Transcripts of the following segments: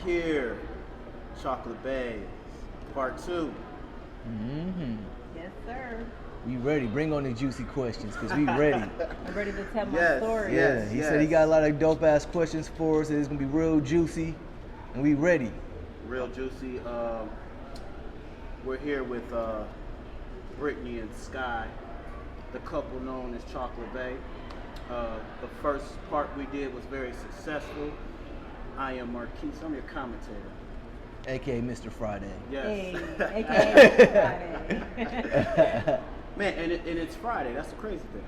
here. Chocolate Bay, part 2. Mm-hmm. Yes, sir. We ready. Bring on the juicy questions, because we ready. I'm ready to tell my Yes, story. yes. Yeah, he said he got a lot of dope-ass questions for us. It's going to be real juicy, and we ready. Real juicy. We're here with Brittany and Sky, the couple known as Chocolate Bay. The first part we did was very successful. I am Marquise. I'm your commentator. A.K.A. Mr. Friday. Yes. Hey, aka Friday. Man, and it's Friday. That's the crazy thing.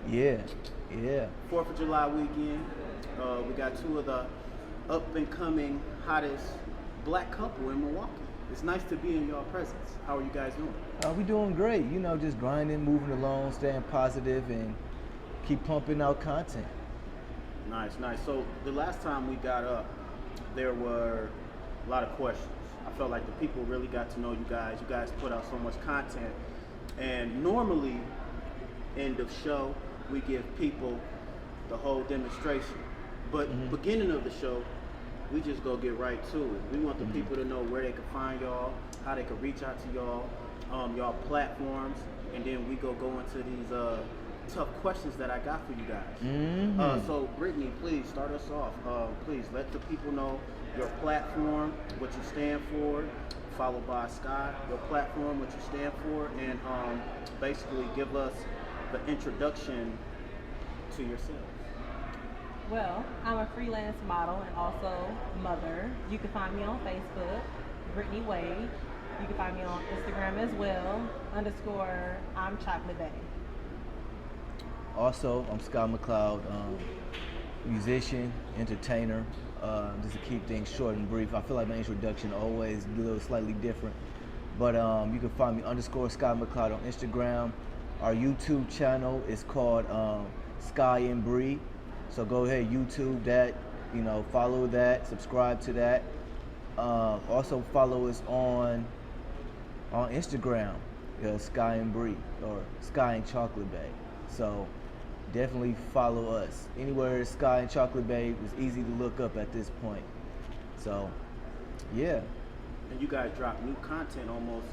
Yeah. 4th of July weekend. We got two of the up and coming hottest black couple in Milwaukee. It's nice to be in y'all presence. How are you guys doing? We doing great. You know, just grinding, moving along, staying positive, and keep pumping out content. Nice. So the last time we got up, there were a lot of questions. I felt like the people really got to know you guys. You guys put out so much content. And normally, in the show, we give people the whole demonstration. But beginning of the show, we just go get right to it. We want the people to know where they can find y'all, how they can reach out to y'all, y'all platforms, and then we go into these tough questions that I got for you guys. So Brittany, please start us off. Please let the people know your platform, what you stand for, followed by Sky, your platform, what you stand for, and basically give us the introduction to yourself. Well, I'm a freelance model and also mother. You can find me on Facebook, Brittany Wade. You can find me on Instagram as well, _ I'm Chocolate Bay. Also, I'm Scott McLeod, musician, entertainer. Just to keep things short and brief. I feel like my introduction always do a little slightly different. But you can find me _ Scott McLeod on Instagram. Our YouTube channel is called Sky and Bree. So go ahead, YouTube that, follow that, subscribe to that. Also follow us on Instagram, Sky and Bree, or Sky and Chocolate Bay. So definitely follow us. Anywhere Sky and Chocolate Bay is easy to look up at this point. So, yeah. And you guys drop new content almost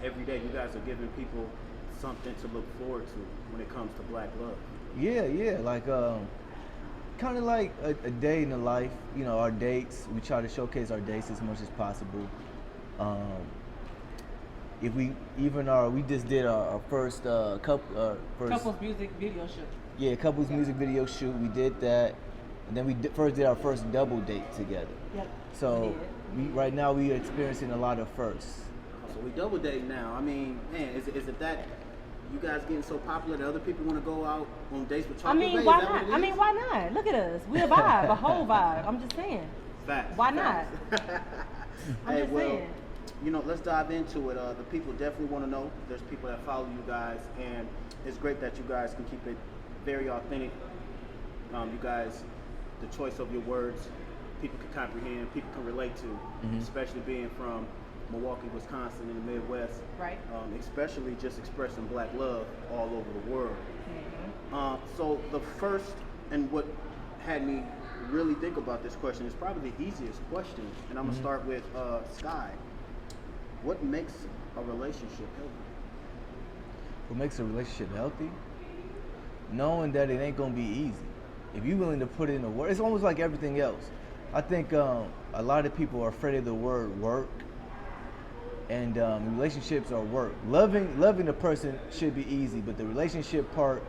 every day. You guys are giving people something to look forward to when it comes to Black love. Yeah. Like, kind of like a day in the life. Our dates. We try to showcase our dates as much as possible. If we just did our first Couples music video shoot. Yeah, couples music video shoot. We did that, and then we first did our first double date together. Yep. So right now we are experiencing a lot of firsts. So we double date now. I mean, man, is it that you guys getting so popular that other people want to go out on dates with Chocolate Bay? Why not? Why not? Look at us. We a vibe, a whole vibe. I'm just saying. Facts. Why not? I'm just saying. Let's dive into it. The people definitely want to know. There's people that follow you guys, and it's great that you guys can keep it very authentic. You guys, the choice of your words, people can comprehend, people can relate to, especially being from Milwaukee, Wisconsin, in the Midwest. Right. Especially just expressing Black love all over the world. So the first, and what had me really think about this question, is probably the easiest question, and I'm gonna start with Sky. What makes a relationship healthy? What makes a relationship healthy? Knowing that it ain't gonna be easy. If you're willing to put in the work, it's almost like everything else. I think a lot of people are afraid of the word work, and relationships are work. Loving a person should be easy, but the relationship part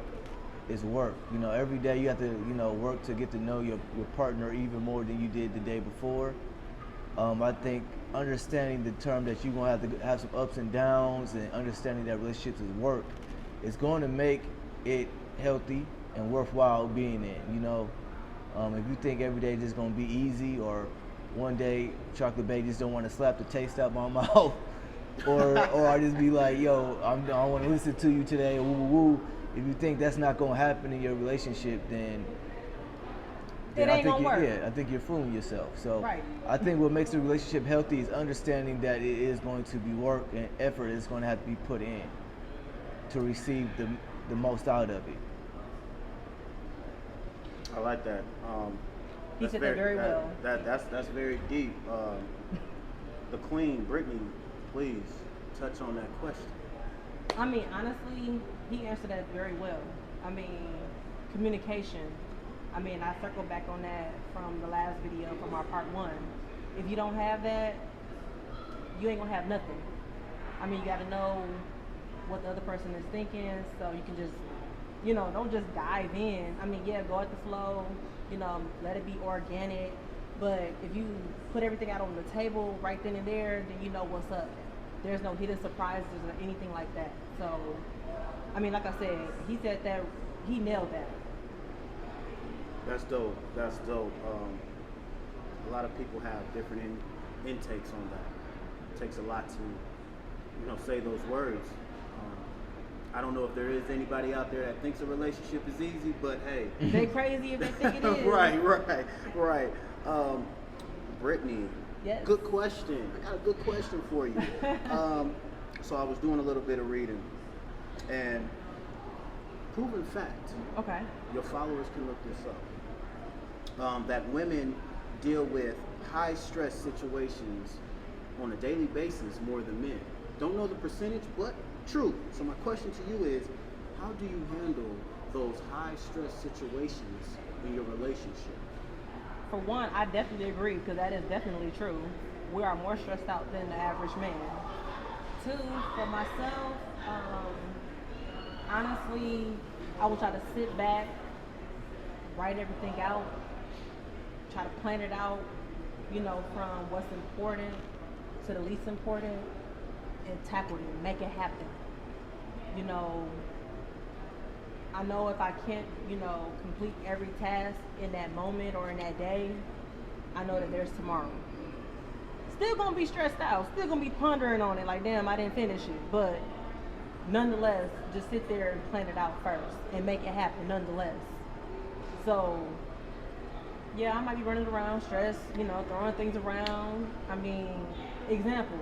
is work. Every day you have to work to get to know your partner even more than you did the day before. I think understanding the term that you're gonna have to have some ups and downs, and understanding that relationships is work, is going to make it healthy and worthwhile being in. If you think every day is just gonna be easy, or one day Chocolate Bay just don't want to slap the taste out my mouth, or I just be like, yo, I don't want to listen to you today, woo woo woo. If you think that's not gonna happen in your relationship, then it ain't gonna work. Yeah, I think you're fooling yourself. So right. I think what makes a relationship healthy is understanding that it is going to be work and effort is going to have to be put in to receive the most out of it. I like that. He said that very well. That's very deep. The Queen, Brittany, please touch on that question. I mean, honestly, he answered that very well. I mean, communication. I mean, I circled back on that from the last video from our part 1. If you don't have that, you ain't gonna have nothing. I mean, you gotta know what the other person is thinking, so you can just, don't just dive in. I mean, yeah, go at the flow, let it be organic. But if you put everything out on the table right then and there, then you know what's up. There's no hidden surprises or anything like that. So, I mean, like I said, he said that, he nailed that. That's dope. That's dope. A lot of people have different intakes on that. It takes a lot to, say those words. I don't know if there is anybody out there that thinks a relationship is easy, but hey. They crazy if they think it is. Right. Brittany, yes. Good question. I got a good question for you. So I was doing a little bit of reading, and proven fact. Okay. Your followers can look this up. That women deal with high stress situations on a daily basis more than men. Don't know the percentage, but true. So my question to you is, how do you handle those high stress situations in your relationship? For one, I definitely agree, because that is definitely true. We are more stressed out than the average man. 2, for myself, honestly, I will try to sit back, write everything out, try to plan it out, from what's important to the least important, and tackle it, make it happen. I know if I can't, complete every task in that moment or in that day, I know that there's tomorrow. Still gonna be stressed out, still gonna be pondering on it, like, damn, I didn't finish it. But nonetheless, just sit there and plan it out first and make it happen nonetheless. So, yeah, I might be running around stressed, throwing things around. I mean, example,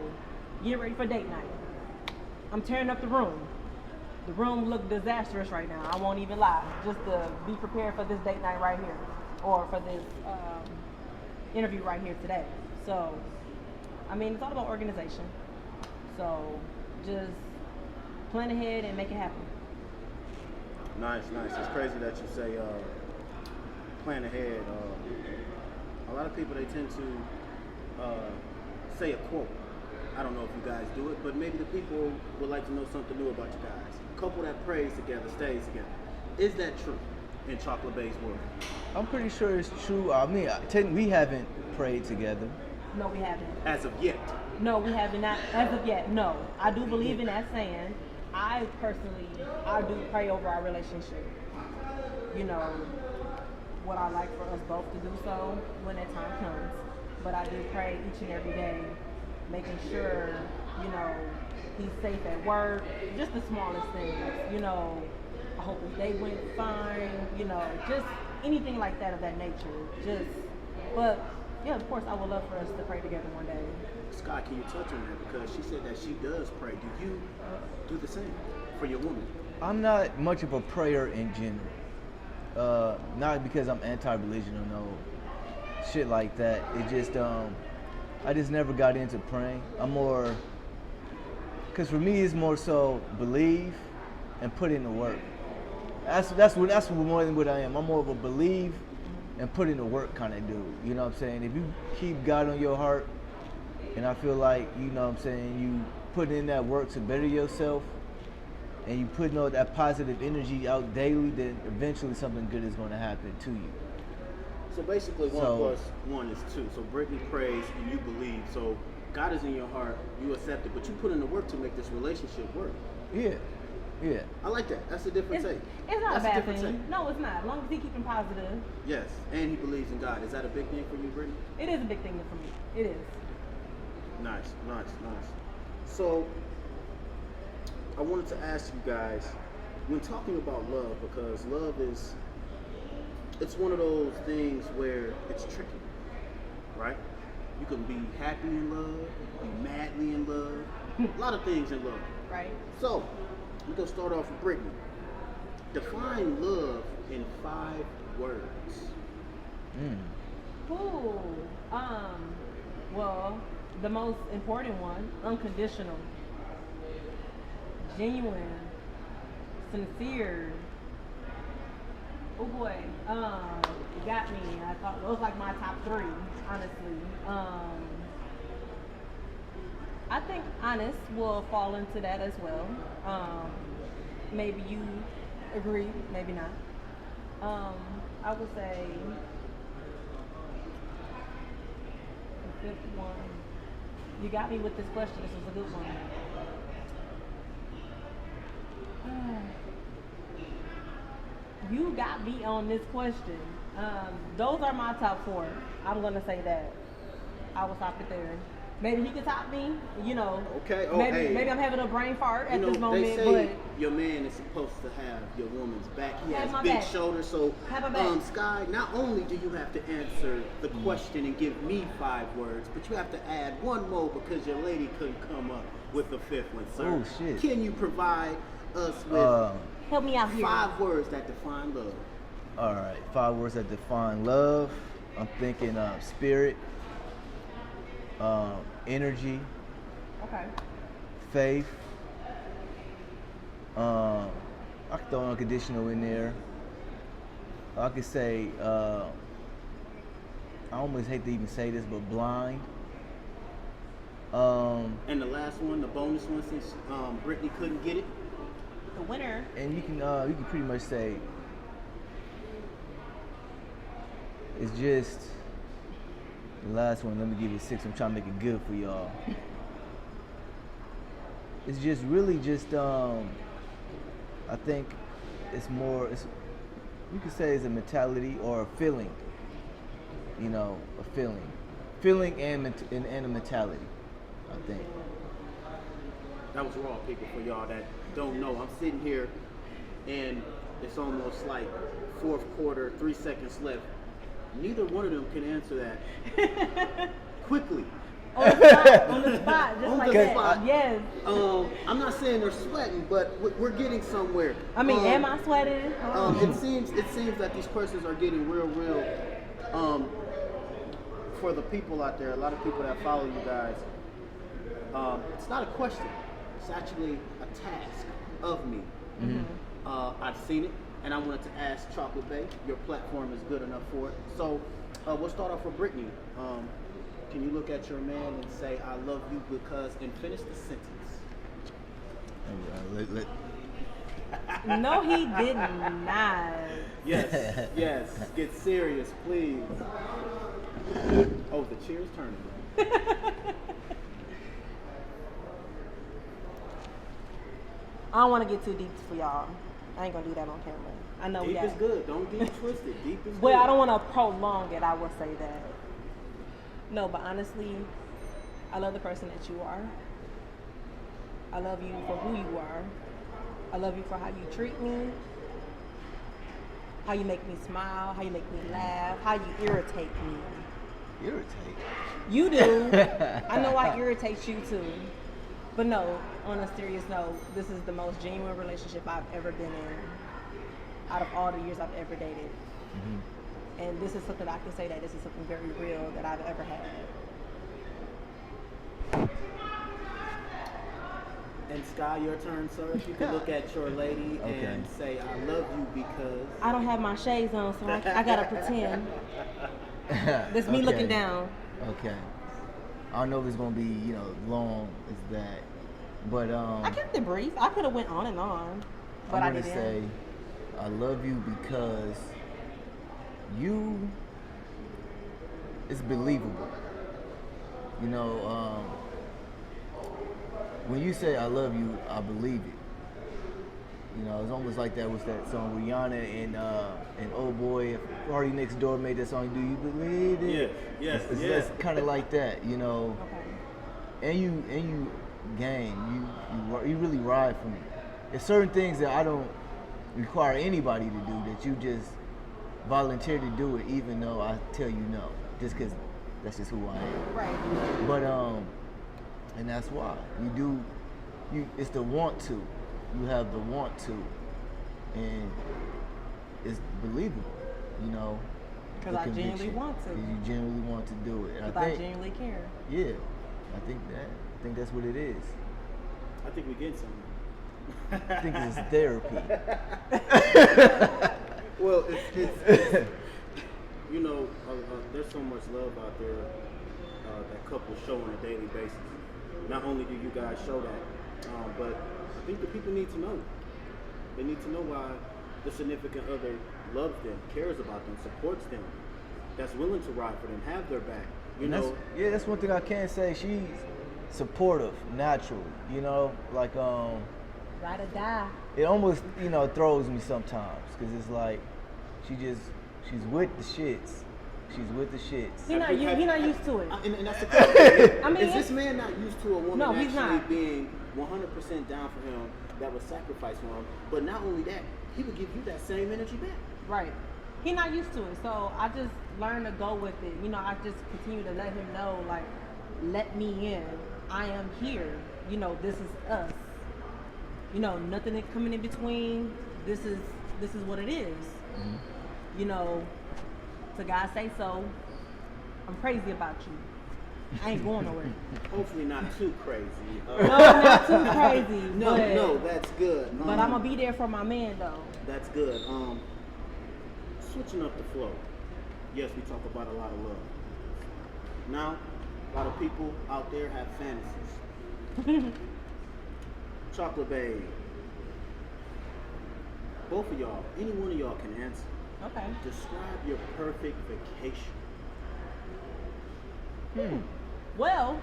get ready for date night. I'm tearing up the room. The room look disastrous right now. I won't even lie. Just to be prepared for this date night right here, or for this interview right here today. So, I mean, it's all about organization. So, just plan ahead and make it happen. Nice. It's crazy that you say plan ahead. A lot of people, they tend to say a quote. I don't know if you guys do it, but maybe the people would like to know something new about you guys. A couple that prays together stays together. Is that true in Chocolate Bay's world? I'm pretty sure it's true. I mean, we haven't prayed together. No, we haven't. As of yet? No, we haven't. Not as of yet. No, I do believe in that saying. I do pray over our relationship. What I like for us both to do so when that time comes. But I do pray each and every day, making sure, he's safe at work, just the smallest things, I hope his day went fine, just anything like that of that nature. But yeah, of course, I would love for us to pray together one day. Scott, can you touch on that? Because she said that she does pray. Do you do the same for your woman? I'm not much of a prayer in general. Not because I'm anti-religion or no shit like that. It just, I just never got into praying. I'm more, because for me it's more so believe and put in the work. That's more than what I am. I'm more of a believe and put in the work kind of dude. You know what I'm saying? If you keep God on your heart, and I feel like, you put in that work to better yourself, and you putting all that positive energy out daily, then eventually something good is going to happen to you. So basically, 1 plus 1 is 2. So Brittany prays and you believe. So God is in your heart, you accept it, but you put in the work to make this relationship work. Yeah. I like that. That's a different take. It's not a bad thing. No, it's not. As long as he keeping positive. Yes, and he believes in God. Is that a big thing for you, Brittany? It is a big thing for me. It is. Nice. So I wanted to ask you guys, when talking about love, because love it's one of those things where it's tricky, right? You can be happy in love, you can be madly in love, a lot of things in love. Right. So, we're going to start off with Brittany. Define love in 5 words. Ooh, well, the most important one, unconditional, genuine, sincere. Oh boy, you got me. I thought those like my top three, honestly. I think honest will fall into that as well. Maybe you agree, maybe not. I would say the fifth one. You got me with this question. This was a good one. You got me on this question. Those are my top four. I'm gonna say that. I will stop it there. Maybe he could top me. You know. Okay. Oh, maybe hey. maybe I'm having a brain fart at You know, this moment, they say but your man is supposed to have your woman's back. He Have has my big back. shoulders. So, Have my back. Sky, not only do you have to answer the question and give me 5 words, but you have to add one more because your lady couldn't come up with the 5th one, sir. Oh, shit. Can you provide us with help me out here. 5 words that define love? All right, 5 words that define love. I'm thinking spirit, energy, Okay. faith. I could throw unconditional in there. I could say, I almost hate to even say this, but blind. And the last one, the bonus one, since Brittany couldn't get it. The winner. And you can pretty much say it's just the last one. Let me give you 6. I'm trying to make it good for y'all. It's just really just I think it's more. You could say it's a mentality or a feeling. You know, a feeling and a mentality. I think. That was raw, people, for y'all that don't know. I'm sitting here, and it's almost like 4th quarter, 3 seconds left. Neither one of them can answer that quickly. On the spot, just On like the that. spot. Yes. I'm not saying they're sweating, but we're getting somewhere. I mean, am I sweating? It seems that these questions are getting real. For the people out there, a lot of people that follow you guys, it's not a question. It's actually a task of me. Mm-hmm. I've seen it, and I wanted to ask Chocolate Bay. Your platform is good enough for it. So we'll start off with Brittany. Can you look at your man and say, "I love you because," and finish the sentence? No, he did not. Yes, yes. Get serious, please. Oh, the chair's turning. I don't want to get too deep for y'all. I ain't gonna do that on camera. I know Deep we is got. good. Don't get it twisted. Deep is good. Well, I don't want to prolong it. I will say that. No, but honestly, I love the person that you are. I love you for who you are. I love you for how you treat me, how you make me smile, how you make me laugh, how you irritate me. Irritate. You do. I know I irritate you too. But no, on a serious note, this is the most genuine relationship I've ever been in out of all the years I've ever dated. Mm-hmm. And this is something I can say that this is something very real that I've ever had. And Sky, your turn, sir. If you could look at your lady and say, "I love you because." I don't have my shades on, so I gotta pretend. That's me looking down. Okay. I don't know if it's gonna be, long as that, but I kept it brief. I could have went on and on, but I I'm gonna didn't. say, I love you because you is believable. When you say I love you, I believe it. It's almost like that was that song Rihanna and Old Boy, Party Next Door made that song. Do you believe it? Yes, It's kind of like that, Okay. And you game, you really ride for me. There's certain things that I don't require anybody to do that you just volunteer to do it, even though I tell you no, just because that's just who I am. Right. But and that's why it's the want to. You have the want to, and it's believable. Because the I genuinely conviction. want to. Because you genuinely want to do it. And Because I genuinely care. yeah, I think that's what it is. I think we get something. I think it's therapy. Well, it's you know, there's so much love out there that couples show on a daily basis. Not only do you guys show that, but I think the people need to know. They need to know why the significant other loves them, cares about them, supports them, that's willing to ride for them, have their back. You know. That's one thing I can say. She's supportive naturally. You know, like Ride or die. it almost throws me sometimes because it's like she's with the shits. She's with the shits. He not used to it. And that's the question. I mean, is this man not used to a woman No, he's actually not. being 100% down for him, that would sacrifice for him? But not only that, he would give you that same energy back. Right. He not used to it, so I just learned to go with it. You know, I just continue to let him know, like, let me in. I am here. You know, this is us. You know, nothing coming in between. This is what it is. Mhm. You know, to God say so. I'm crazy about you. I ain't going nowhere. Hopefully not too crazy. No, not too crazy. No, that's good. But I'm gonna be there for my man though. That's good. Switching up the flow. Yes, we talk about a lot of love. Now, a lot of people out there have fantasies. Chocolate Babe. Both of y'all, any one of y'all can answer. Okay. Describe your perfect vacation. Well,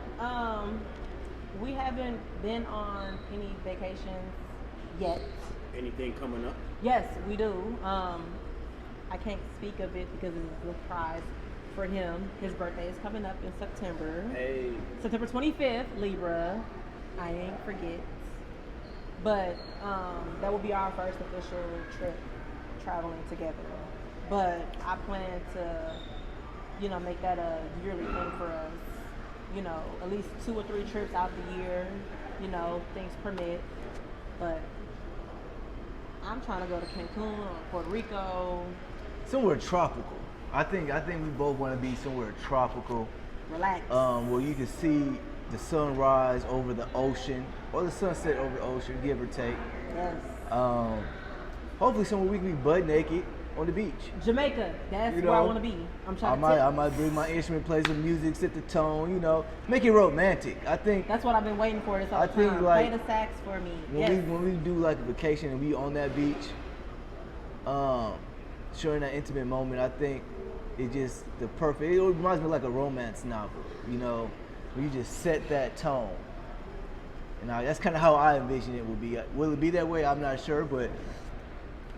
we haven't been on any vacations yet. Anything coming up? Yes, we do. I can't speak of it because it's a surprise for him. His birthday is coming up in September. Hey. September 25th, Libra. I ain't forget. But that will be our first official trip traveling together. But I plan to, make that a yearly thing for us. At least 2 or 3 trips out the year. Things permit. But I'm trying to go to Cancun or Puerto Rico. Somewhere tropical. I think we both want to be somewhere tropical. Relax. Where you can see the sunrise over the ocean or the sunset over the ocean, give or take. Yes. Hopefully somewhere we can be butt naked on the beach. Jamaica. That's where I want to be. I'm trying I might bring my instrument, play some music, set the tone, make it romantic. I think that's what I've been waiting for this whole time. think, like, play the sax for me. when we do like a vacation and we on that beach, sharing that intimate moment, I think it just the perfect. It reminds me of like a romance novel, where you just set that tone. And that's kind of how I envision it would be. Will it be that way? I'm not sure, but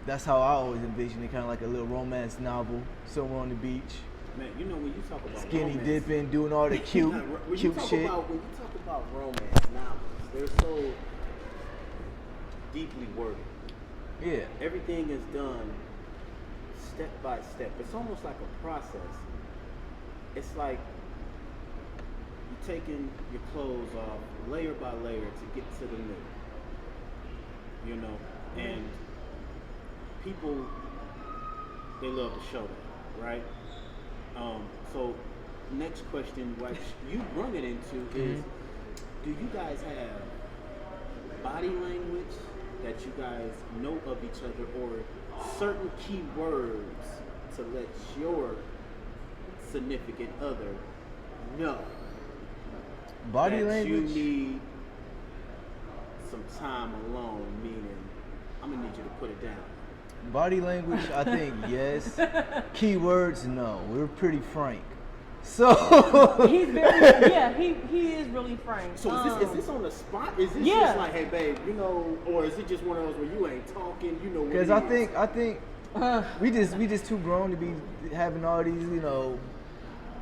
that's how I always envision it, kind of like a little romance novel somewhere on the beach. Man, when you talk about Skinny romance, dipping, doing all the cute shit. When you talk about romance novels, they're so deeply worded. Yeah. Everything is done step by step. It's almost like a process. It's like you're taking your clothes off layer by layer to get to the middle. And people, they love to show that, right? So next question, what you bring it into is, do you guys have body language that you guys know of each other, or certain key words to let your significant other know Body that language. you need some time alone, meaning I'm gonna need you to put it down. Body language, I think yes. Keywords, no. We're pretty frank. So He's very, he is really frank. So is this on the spot? Is this just like, hey babe, or is it just one of those where you ain't talking, because I think we just too grown to be having all these,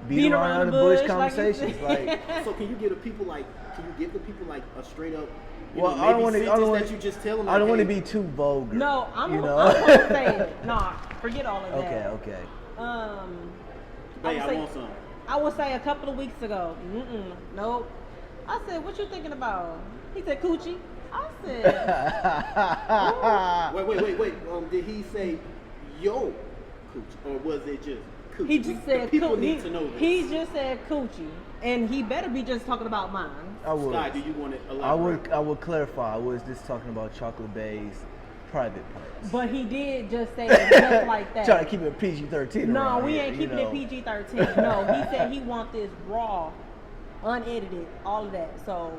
beat around the bush conversations. Like, so can you give the people like a straight up? well, I don't want that you just tell them. I don't want to be too vulgar. No, I'm gonna say it. Nah, forget all of that. Okay. Hey, I want some. I would say a couple of weeks ago. Nope. I said, what you thinking about? He said, coochie. I said, Wait. Did he say, yo, coochie, or was it just coochie? He just said people coochie. need to know this. He just said coochie, and he better be just talking about mine. I would. Sky, do you want to elaborate? I would clarify. I was just talking about Chocolate Bay's private parts. But he did just say it just like that. Trying to keep it PG-13. No, around we here, ain't you keeping know. it PG-13. No, he said he want this raw, unedited, all of that. So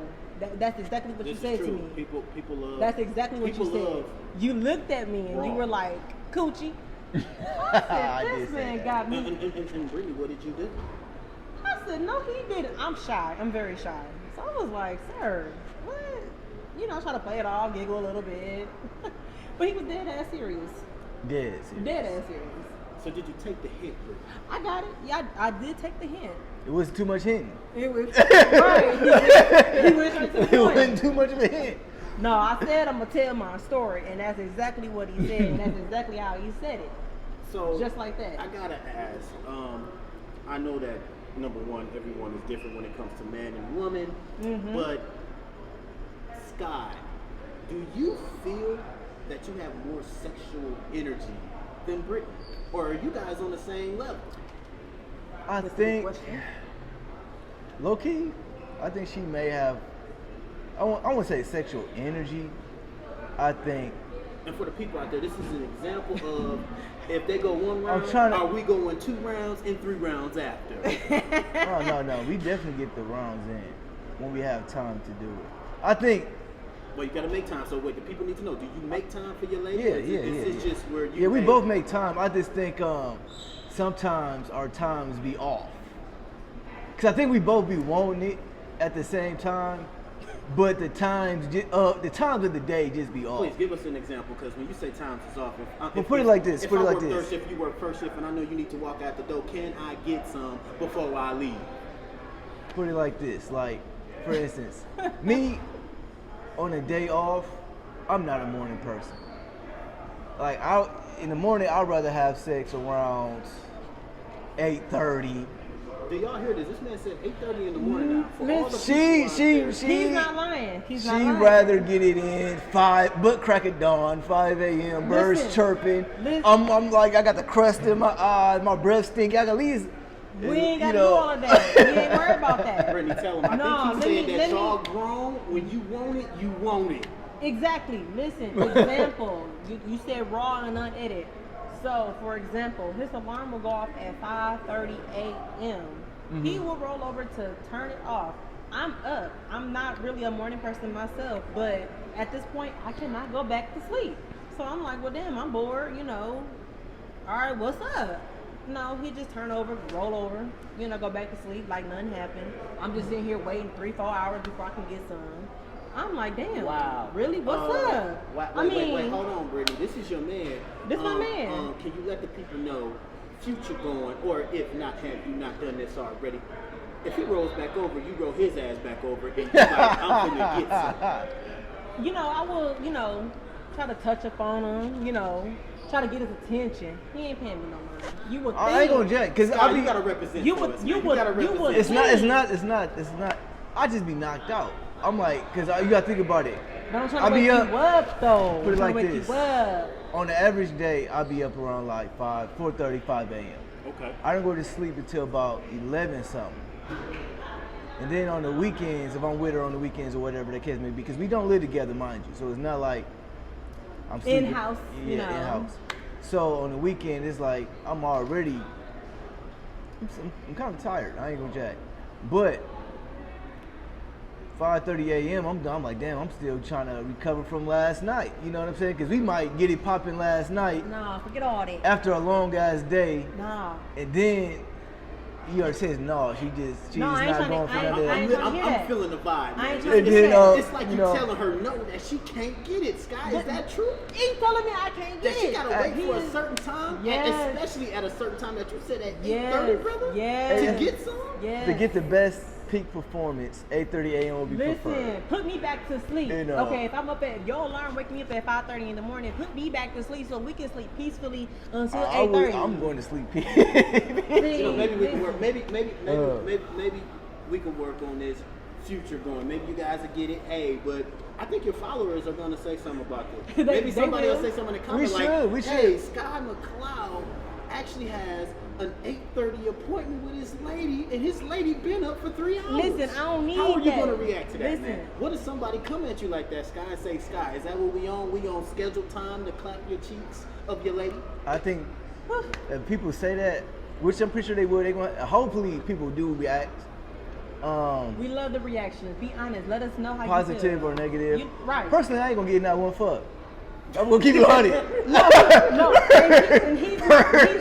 that's exactly what This you is said to true. me. People love. That's exactly what people you said. love You looked at me and you raw. were like, coochie. I I said, did this say man that. got me. And Brittany, what did you do? I said, no, he didn't. I'm shy. I'm very shy. So I was like, sir, what? You know, try to play it off, giggle a little bit. But he was dead ass serious. Dead serious. Dead ass serious. So did you take the hint, Brittany? I got it. Yeah, I did take the hint. It was too much hinting. It was right. He went straight to the It point. wasn't too much of a hint. No, I said I'm gonna tell my story, and that's exactly what he said, and that's exactly how he said it. So Just like that. I gotta ask. I know that number one, everyone is different when it comes to man and woman, Mhm. but Sky, do you feel that you have more sexual energy than Brittany, or are you guys on the same level? I That's a good think, question. low key, I think she may have. I won't say sexual energy. I think. And for the people out there, this is an example of if they go one round, trying to- are we going 2 rounds and 3 rounds after? No. We definitely get the rounds in when we have time to do it. I think. Well, you gotta make time. So wait, the people need to know: do you make time for your lady? Yeah, or is yeah, it, yeah. Is it just where you? Yeah, we make- both make time. I just think sometimes our times be off. Cause I think we both be wanting it at the same time, but the times of the day just be off. Please give us an example, because when you say times is off, Well, put it like this, If put it I like work this. third shift, you work first shift, and I know you need to walk out the door. Can I get some before I leave? Put it like this, like for instance, me on a day off, I'm not a morning person. Like in the morning, I'd rather have sex around 8:30. Do y'all hear this? This man said 8:30 in the morning now. For all the She- people out there. He's not lying. He's not She lying. rather get it in 5, butt crack at dawn, 5 a.m. Birds Listen, chirping. listen. I'm like, I got the crust in my eyes, my breath stinky. I got least. We ain't got to do all of that. We ain't worried about that. Brittany, tell him. I No, think he let said me- that let me- y'all grown. When you want it, you want it. Exactly. Listen, example. You said raw and unedited. So, for example, his alarm will go off at 5:30 a.m. He will roll over to turn it off. I'm up. I'm not really a morning person myself, but at this point, I cannot go back to sleep. So I'm like, well, damn, I'm bored, you know. All right, what's up? No, he just turn over, roll over, you know, go back to sleep like nothing happened. I'm just sitting here waiting 3-4 hours before I can get some. I'm like, damn. Wow. Really? What's up? Wait, hold on, Brittany. This is your man. This my man. Can you let the people know future going, or if not, have you not done this already? If he rolls back over, you roll his ass back over, and you like, I'm finna get some. You know, I will, you know, try to touch up on him, you know, try to get his attention. He ain't paying me no money. You would think. I ain't gonna jack, cause Sky, I you be. gotta represent You for would- us, you man. would- gotta you represent. would- It's not. I just be knocked out. I'm like, cause you gotta think about it. But I'm trying I to be wake up- you up, though. Put it I'm like trying to wake this. you up. On the average day, I'll be up around like 4:30, 5 a.m. Okay. I don't go to sleep until about 11 something. And then on the weekends, if I'm with her on the weekends or whatever the case may be, because we don't live together, mind you, so it's not like I'm sleeping. In-house, Yeah, you know. in-house. So on the weekend, it's like I'm already, I'm kind of tired. I ain't gonna jack. But 5:30 a.m. I'm done. I'm like, damn, I'm still trying to recover from last night. You know what I'm saying? Because we might get it popping last night Nah, forget all that. after a long ass day, Nah. and then you already says no. She's No, I ain't not tryna- going for I ain't- none of I that. ain't tryna hear I'm that. feeling the vibe, I ain't man. tryna It's, hear then, that. it's like you you know- telling her no, that she can't get it, Sky. Is But- that true? He telling me I can't That get she it. gotta wait He for a is- certain time, and Yes. especially at a certain time that you said at Yes. 8:30, brother, Yes. to get some. Yes. To get the best peak performance, 8:30 a.m. will be preferred. Listen, put me back to sleep. You know. Okay, if I'm up at your alarm waking me up at 5:30 in the morning, put me back to sleep so we can sleep peacefully until 8:30. I'm going to sleep. See, You know, maybe we can work. Maybe we can work on this future going. Maybe you guys will get it. Hey, but I think your followers are gonna say something about this. They- Maybe they somebody will will. say something in the comments We like, should, we "Hey, should. Sky McCloud actually has an 8:30 appointment with his lady, and his lady been up for 3 hours. Listen, I don't need How are you that. gonna react to that, Listen. man? What if somebody come at you like that, Sky, and say, Sky, is that what we on? We on scheduled time to clap your cheeks of your lady? I think if people say that, which I'm pretty sure they would, hopefully people do react. We love the reactions. Be honest. Let us know how Positive you feel. or negative. Right. Personally, I ain't gonna get not one fuck. I'm gonna keep it 100. No, and he's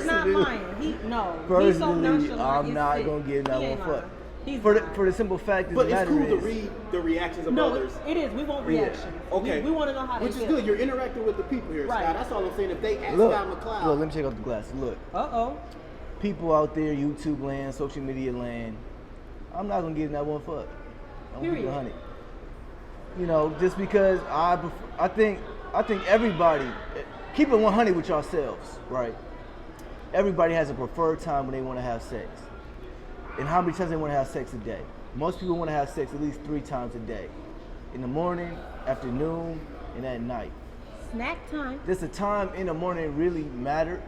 not lying. He's so Personally, nonchalant. I'm it's not sick. gonna get not He one ain't fuck. lying. He's For lying. the simple fact is But the it's cool matter to is, read the reactions of No, others. it is. We want reactions. Okay. We want to know how they Which feel. is good. You're interacting with the people here, Right. Sky. That's all I'm saying. If they ask look, Sky McCloud, let me check out the glasses. Look, Uh-oh. people out there, YouTube land, social media land, I'm not gonna get not one fuck. I'm gonna keep it Period. 100. You know, just because I think everybody keep it 100 with yourselves, right? Everybody has a preferred time when they want to have sex, and how many times they want to have sex a day. Most people want to have sex at least 3 times a day, in the morning, afternoon, and at night. Snack time. Does the time in the morning really matter?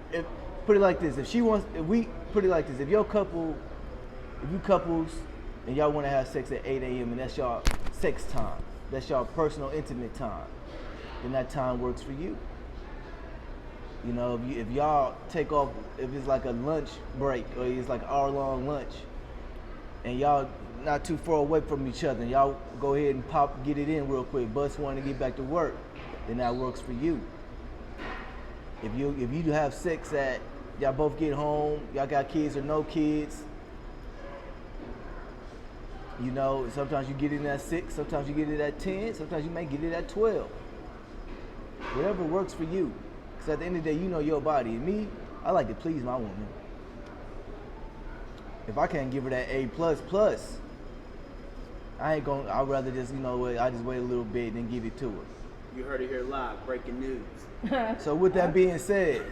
Put it like this: if you couples and y'all want to have sex at 8 a.m. and that's y'all sex time, that's y'all personal intimate time, then that time works for you. You know, if y'all take off, if it's like a lunch break or it's like an hour-long lunch, and y'all not too far away from each other, and y'all go ahead and get it in real quick, bust one and get back to work, then that works for you. If you have sex at, y'all both get home, y'all got kids or no kids, you know, sometimes you get it at 6, sometimes you get it at 10, sometimes you may get it at 12. Whatever works for you. Because at the end of the day, you know your body. And me, I like to please my woman. If I can't give her that A++, I'd rather just, I just wait a little bit and then give it to her. you heard it here live, breaking news. So with that being said,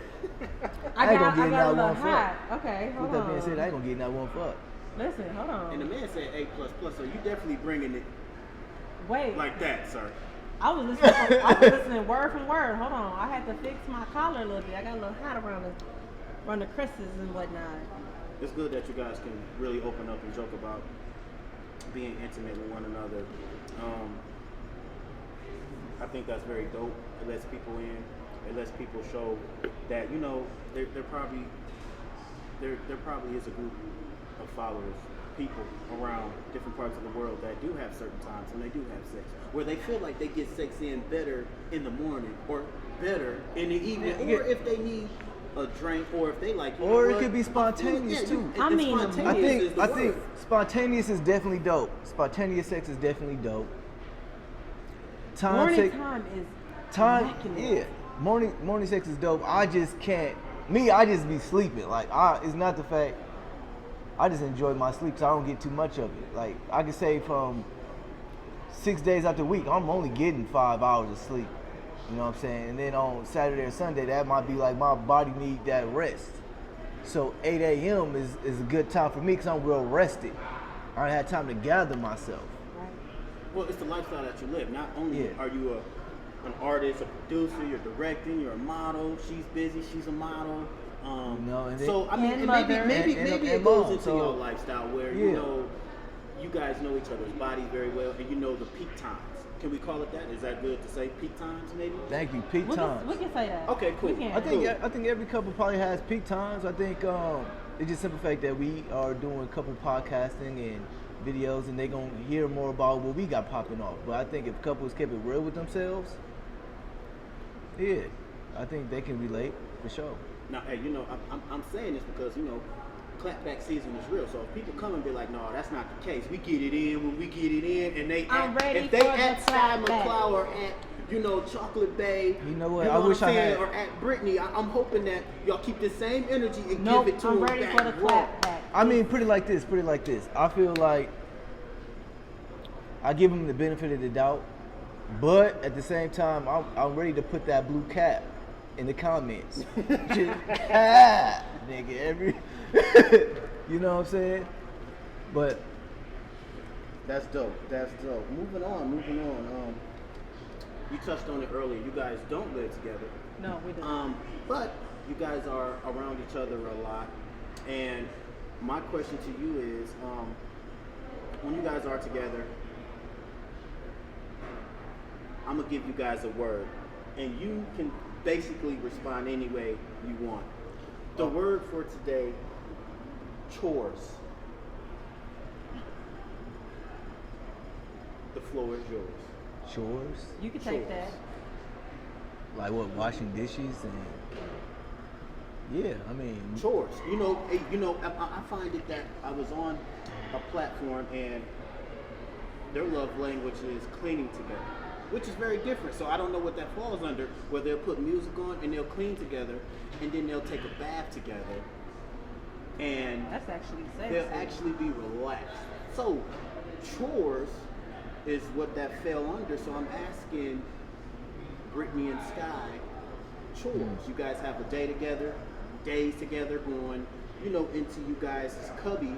I ain't gonna get not one fuck. Okay, hold With on. that being said, I ain't gonna get not one fuck. Listen, hold on. And the man said A++, so you definitely bringing it Wait. like that, sir. I was listening word from word. Hold on. I had to fix my collar a little bit. I got a little hot around the creases and whatnot. It's good that you guys can really open up and joke about being intimate with one another. I think that's very dope. It lets people in. It lets people show that there probably is a group of followers, people around different parts of the world that do have certain times when they do have sex, where they feel like they get sex in better in the morning or better in the evening, or if they need a drink, or if they like, or it could be spontaneous too. I think spontaneous is definitely dope. Spontaneous sex is definitely dope. Morning time is immaculate. Morning sex is dope. I just can't. I just be sleeping. Like it's not the fact. I just enjoy my sleep, so I don't get too much of it. Like I can say from 6 days out the week, I'm only getting 5 hours of sleep. You know what I'm saying? And then on Saturday or Sunday, that might be like my body need that rest. So 8 a.m. is a good time for me because I'm real rested. I had time to gather myself. Well, it's the lifestyle that you live. Not only are you an artist, a producer, you're directing, you're a model. She's busy, she's a model. So I mean, maybe it goes into your lifestyle where you guys know each other's bodies very well, and you know the peak times. Can we call it that? Is that good to say? Peak times, maybe? Thank you. Peak times. We can say that. Okay, cool. I think every couple probably has peak times. I think it's just simple fact that we are doing a couple podcasting and videos, and they gonna hear more about what we got popping off. But I think if couples kept it real with themselves, I think they can relate for sure. Now, hey, I'm saying this because clapback season is real. So if people come and be like, no, that's not the case. We get it in when we get it in, and if they at Sky McCloud or at Chocolate Bay, you know what? I wish I had. Or at Brittany, I'm hoping that y'all keep the same energy and Nope, give it to I'm them ready back for the clapback. I mean, put it like this. I feel like I give them the benefit of the doubt, but at the same time, I'm ready to put that blue cap in the comments. Nigga, you know what I'm saying? But that's dope. Moving on. You touched on it earlier. You guys don't live together. No, we don't. But you guys are around each other a lot, and my question to you is, when you guys are together, I'm gonna give you guys a word, and you can basically respond any way you want. The word for today, chores. The floor is yours. Chores? You can take Chores. that. Like what? Washing dishes and yeah, I mean Chores. I find it that I was on a platform and their love language is cleaning together, which is very different. So I don't know what that falls under, where they'll put music on and they'll clean together, and then they'll take a bath together, and That's actually sexy. they'll actually be relaxed. So chores is what that fell under. So I'm asking Brittany and Sky, chores. You guys have a day together, days together, going, into you guys' cubby.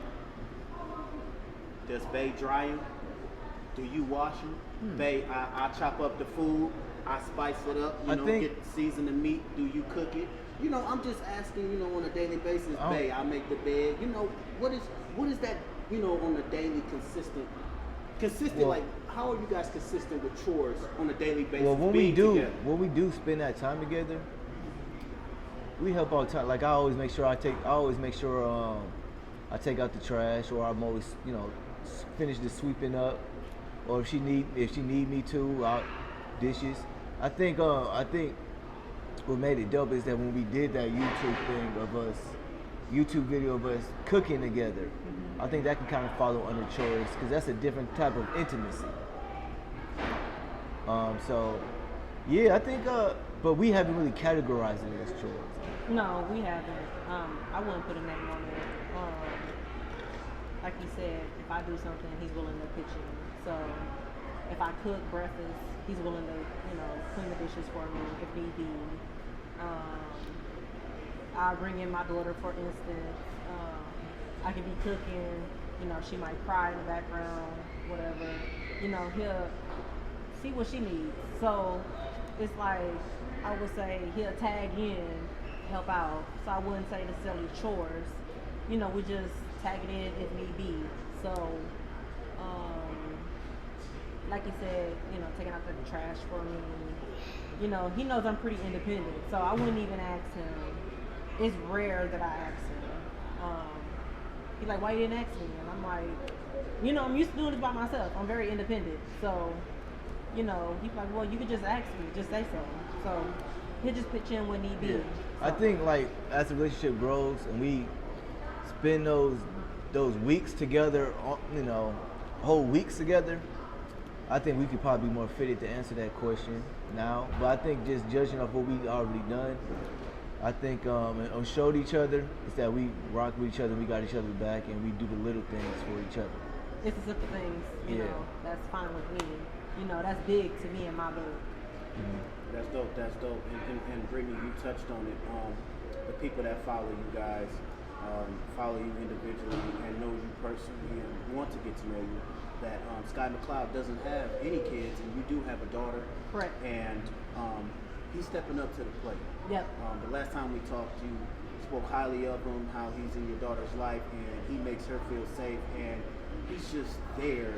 Does Bae dry them? Do you wash them? Bae, I chop up the food. I spice it up. I think- season the meat. Do you cook it? I'm just asking. On a daily basis. Bae, I make the bed. What is that? On a daily consistent. Well- Like, how are you guys consistent with chores on a daily basis? well, when being together? we do spend that time together, we help all the time. Like I always make sure I take out the trash, or I'm always finish the sweeping up, or if she need me to, out dishes. I think what made it dope is that when we did that YouTube video of us cooking together, I think that can kind of follow under chores because that's a different type of intimacy. So yeah, I think but we haven't really categorized it as chores. No, we haven't. I wouldn't put a name on it. Like you said, if I do something, he's willing to pitch in. So if I cook breakfast, he's willing to, clean the dishes for me if need be. I'll bring in my daughter, for instance. I can be cooking, she might cry in the background, whatever. He'll see what she needs. So it's like, I would say he'll tag in, help out. So I wouldn't say necessarily chores. We just tag it in if need be. So, like you said, taking out the trash for me. He knows I'm pretty independent, so I wouldn't even ask him. It's rare that I ask him. He's like, why you didn't ask me? And I'm like, I'm used to doing this by myself. I'm very independent. So, he's like, well, you could just ask me, just say so. So he'll just pitch in when need be. Yeah. So. I think like as the relationship grows and we spend those weeks together, whole weeks together, I think we could probably be more fitted to answer that question now. But I think just judging off what we already done, I think and showed each other is that we rock with each other, we got each other back, and we do the little things for each other. It's the simple things, that's fine with me. That's big to me in my book. That's dope. And Brittany, you touched on it. The people that follow you guys, follow you individually and know you personally and want to get to know you. That Sky McLeod doesn't have any kids, and you do have a daughter. Correct. And he's stepping up to the plate. Yep. The last time we talked, you spoke highly of him, how he's in your daughter's life, and he makes her feel safe, and he's just there,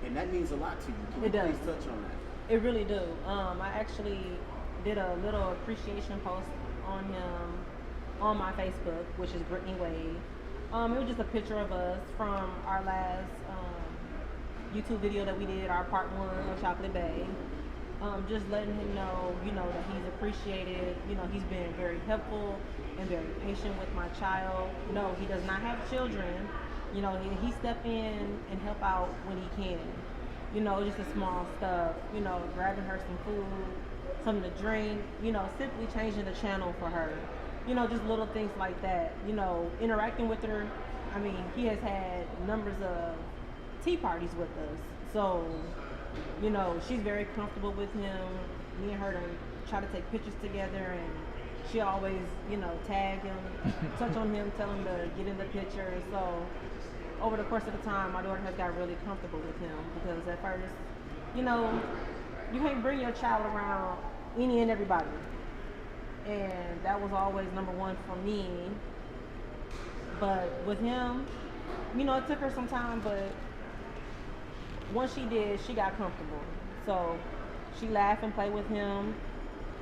and that means a lot to you. Can you please touch on that? It really do. I actually did a little appreciation post on him on my Facebook, which is Brittany Wade. It was just a picture of us from our last YouTube video that we did, our part 1 of Chocolate Bay. Just letting him know, that he's appreciated. He's been very helpful and very patient with my child. No, he does not have children. He step in and help out when he can. Just the small stuff. Grabbing her some food, something to drink. Simply changing the channel for her. Just little things like that. Interacting with her. I mean, he has had numbers of tea parties with us. So, she's very comfortable with him. Me and her try to take pictures together, and she always, tag him, touch on him, tell him to get in the picture. So, over the course of the time, my daughter has got really comfortable with him because at first, you can't bring your child around any and everybody. and that was always number one for me. But with him, it took her some time, but once she did, she got comfortable. So she laughed and played with him.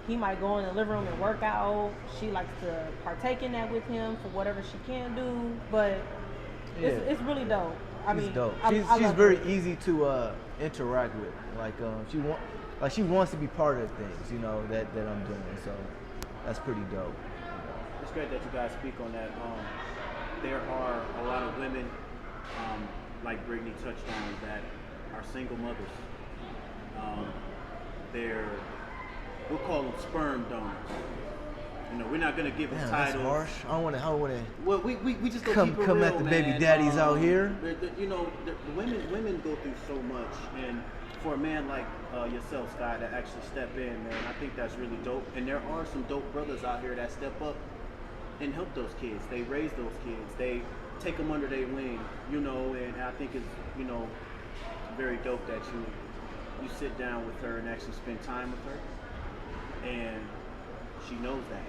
He might go in the living room and work out. She likes to partake in that with him for whatever she can do. But it's really dope. She's dope. I She's love very her. easy to interact with. She wants to be part of things, that I'm doing. So that's pretty dope. It's great that you guys speak on that. There are a lot of women, like Brittany touched on, that are single mothers. We'll call them sperm donors. We're not gonna give Damn, a that's title. harsh. I don't want to. Well, we just gonna Come- keep it come real, at the man. baby daddies out here. The women go through so much, and for a man like yourself, Sky, to actually step in, man, I think that's really dope. And there are some dope brothers out here that step up and help those kids. They raise those kids. They take them under their wing, and I think it's, very dope that you sit down with her and actually spend time with her, and she knows that,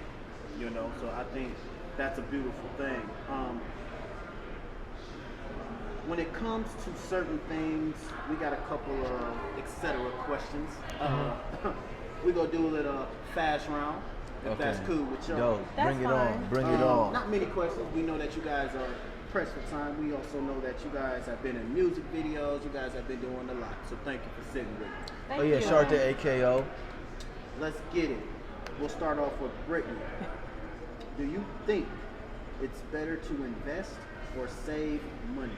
So I think that's a beautiful thing. When it comes to certain things, we got a couple of etc. questions. We're gonna do a little fast round, if that's cool with y'all. Dope. That's Bring it fine. on. Bring it on. Not many questions. We know that you guys are pressed for time. We also know that you guys have been in music videos. You guys have been doing a lot. So thank you for sitting with me. Thank Oh yeah, you. shout out to AKO. Let's get it. We'll start off with Brittany. Do you think it's better to invest or save money?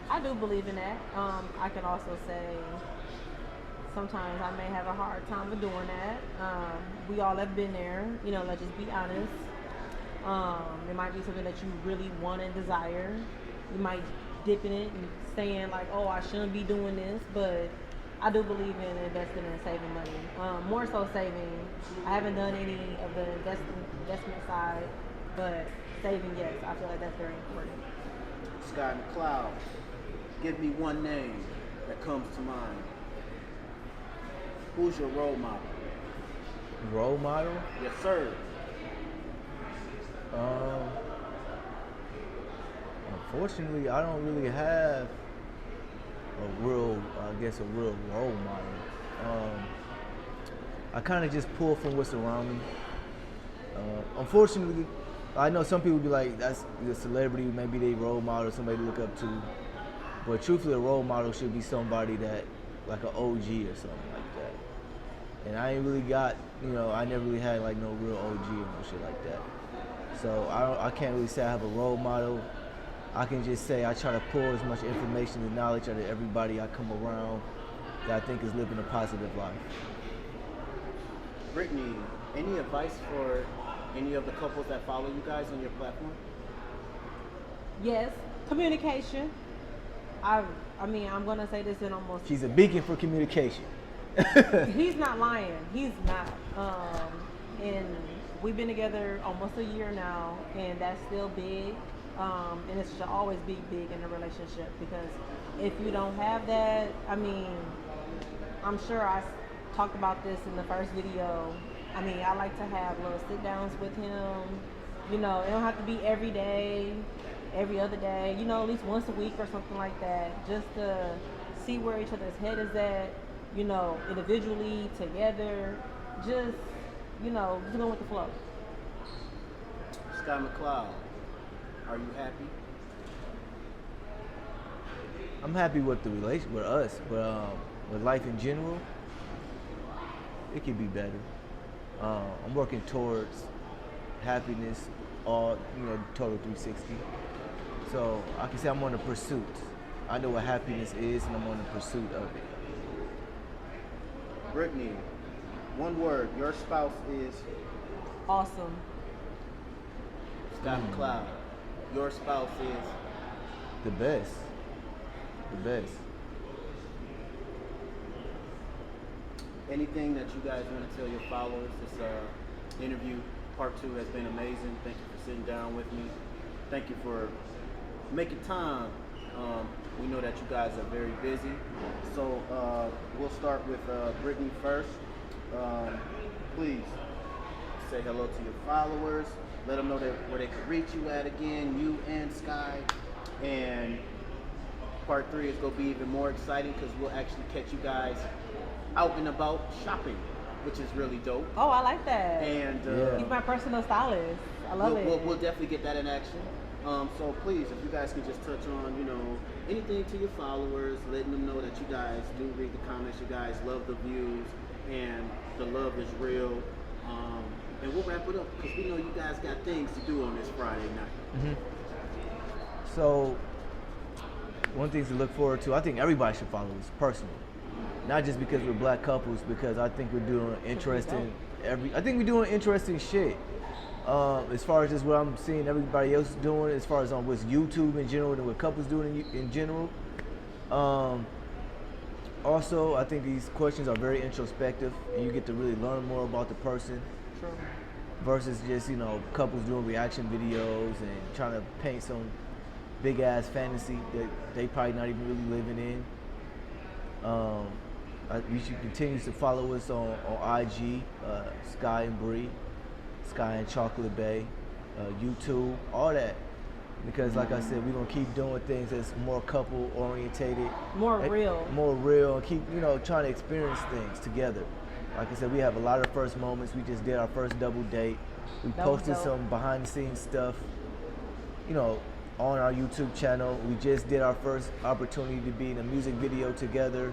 I do believe in that. I can also say sometimes I may have a hard time with doing that. We all have been there, let's just be honest. It might be something that you really want and desire. You might dip in it and saying like, oh, I shouldn't be doing this, but I do believe in investing and saving money. More so saving. I haven't done any of the investment side, but saving, yes, I feel like that's very important. Sky McCloud, give me one name that comes to mind. Who's your role model? Role model? Yes, sir. Unfortunately, I don't really have a real role model. I kind of just pull from what's around me. Unfortunately, I know some people be like, that's the celebrity, maybe they role model, somebody to look up to. But truthfully, a role model should be somebody that, like an OG or something like that. And I ain't really got, I never really had like no real OG or no shit like that. So I can't really say I have a role model. I can just say I try to pull as much information and knowledge out of everybody I come around that I think is living a positive life. Brittany, any advice for any of the couples that follow you guys on your platform? Yes, communication. I'm gonna say this in almost. She's a beacon for communication. He's not lying. He's not. And we've been together almost a year now, and that's still big. And it should always be big in a relationship, because if you don't have that, I'm sure I talked about this in the first video. I like to have little sit downs with him. It don't have to be every day, every other day, at least once a week or something like that, just to see where each other's head is at, individually, together, just, going with the flow. Sky McCloud, are you happy? I'm happy with the relation with us, but with life in general, it could be better. I'm working towards happiness, all total 360. So I can say I'm on a pursuit. I know what happiness is, and I'm on a pursuit of it. Brittany, one word, your spouse is? Awesome. Sky McCloud, your spouse is? The best. The best. Anything that you guys want to tell your followers? This interview, part 2, has been amazing. Thank you for sitting down with me. Thank you for making time. We know that you guys are very busy. So we'll start with Brittany first. please say hello to your followers. Let them know where they can reach you at again, you and Sky. And part 3 is going to be even more exciting because we'll actually catch you guys out and about shopping, which is really dope. Oh, I like that. And He's my personal stylist. I love it. We'll definitely get that in action. So please, if you guys can just touch on, anything to your followers, letting them know that you guys do read the comments, you guys love the views, and the love is real. And we'll wrap it up because we know you guys got things to do on this Friday night. Mm-hmm. So, one thing to look forward to, I think everybody should follow us personally. Not just because we're black couples, because I think we're doing interesting shit. As far as just what I'm seeing everybody else doing, as far as on what's YouTube in general and what couples doing in general. Also, I think these questions are very introspective, and you get to really learn more about the person. True. Versus just couples doing reaction videos and trying to paint some big ass fantasy that they probably not even really living in. You should continue to follow us on IG, Sky and Bree, Sky and Chocolate Bay, YouTube, all that. Because like I said, we're gonna keep doing things that's more couple orientated, more real, and keep trying to experience things together. Like I said, we have a lot of first moments. We just did our first double date. We posted some behind the scenes stuff, on our YouTube channel. We just did our first opportunity to be in a music video together.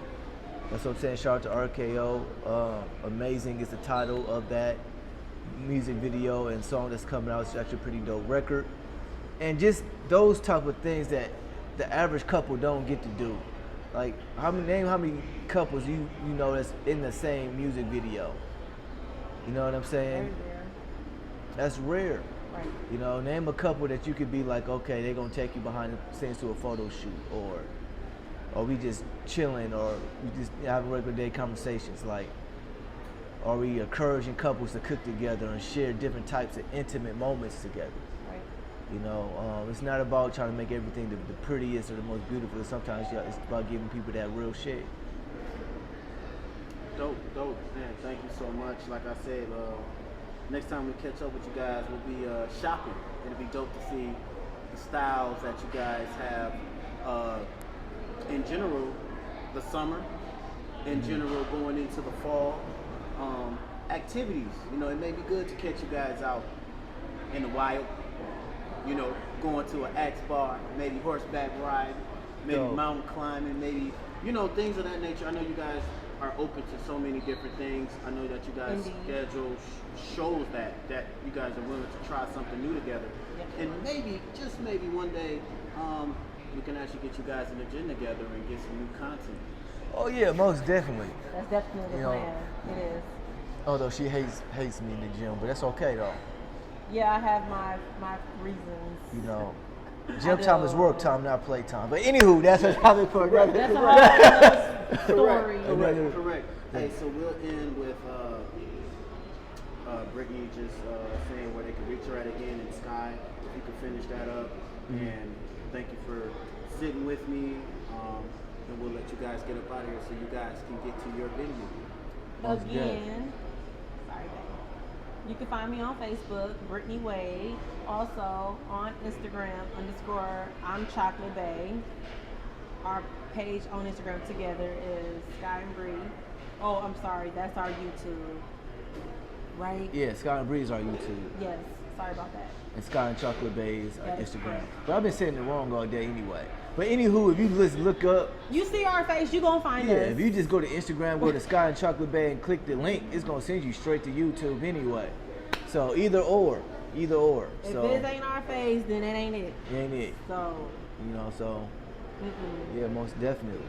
That's what I'm saying. Shout out to RKO. Amazing is the title of that music video and song that's coming out. It's actually a pretty dope record. And just those type of things that the average couple don't get to do. Like, name how many couples you know that's in the same music video. You know what I'm saying? Very rare. That's rare. Right. Name a couple that you could be like, okay, they're gonna take you behind the scenes to a photo shoot, or we just chilling, or we just having regular day conversations, like, or we encouraging couples to cook together and share different types of intimate moments together. It's not about trying to make everything the prettiest or the most beautiful. Sometimes it's about giving people that real shit. Dope, man. Thank you so much. Like I said, next time we catch up with you guys, we'll be shopping. It'll be dope to see the styles that you guys have. In general, the summer. In general, going into the fall. Activities. It may be good to catch you guys out in the wild. Going to an axe bar, maybe horseback ride, maybe mountain climbing, maybe, things of that nature. I know you guys are open to so many different things. I know that you guys' schedule shows that you guys are willing to try something new together. Yeah. And maybe, just maybe one day, we can actually get you guys in the gym together and get some new content. Oh yeah, most definitely. That's definitely the plan. It is. Although she hates me in the gym, but that's okay though. Yeah, I have my reasons. Gym time is work time, not play time. But anywho, that's a topic for another. That's a whole story. Correct. Hey, so we'll end with Brittany just saying where they can reach her at again, and Sky, if you could finish that up. And thank you for sitting with me. And we'll let you guys get up out of here so you guys can get to your video. Again, sorry, babe. You can find me on Facebook, Brittany Wade. Also on Instagram _ I'm Chocolate Bay. Our page on Instagram together is Sky and Bree. Oh, I'm sorry, that's our YouTube, right? Yeah, Sky and Bree is our YouTube. Yes, sorry about that. And Sky and Chocolate Bay is our Instagram. Correct. But I've been saying it wrong all day anyway. But anywho, if you just look up, you see our face, you gonna find us. Yeah, if you just go to Instagram, go to Sky and Chocolate Bay and click the link, it's gonna send you straight to YouTube anyway. So either or. If this ain't our face, then it ain't it. It ain't it. So. Yeah, most definitely.